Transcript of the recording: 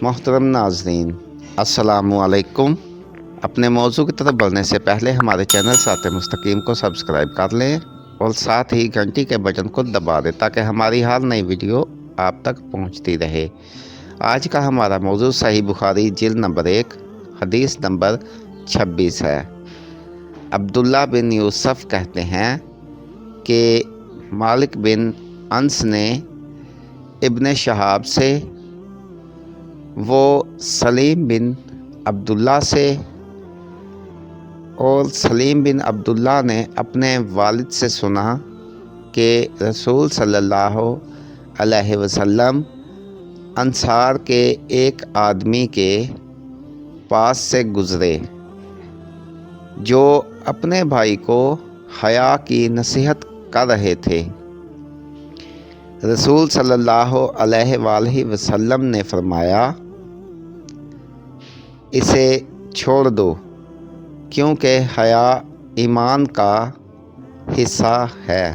محترم ناظرین، السلام علیکم۔ اپنے موضوع کی طرف بڑھنے سے پہلے ہمارے چینل سرات مستقیم کو سبسکرائب کر لیں اور ساتھ ہی گھنٹی کے بٹن کو دبا دیں تاکہ ہماری ہر نئی ویڈیو آپ تک پہنچتی رہے۔ آج کا ہمارا موضوع صحیح بخاری جلد نمبر 1 حدیث نمبر 26 ہے۔ عبداللہ بن یوسف کہتے ہیں کہ مالک بن انس نے ابن شہاب سے، وہ سلیم بن عبداللہ سے، اور سلیم بن عبداللہ نے اپنے والد سے سنا کہ رسول صلی اللہ علیہ وسلم انصار کے ایک آدمی کے پاس سے گزرے جو اپنے بھائی کو حیا کی نصیحت کر رہے تھے۔ رسول صلی اللہ علیہ وآلہ وسلم نے فرمایا، اسے چھوڑ دو کیونکہ حیا ایمان کا حصہ ہے۔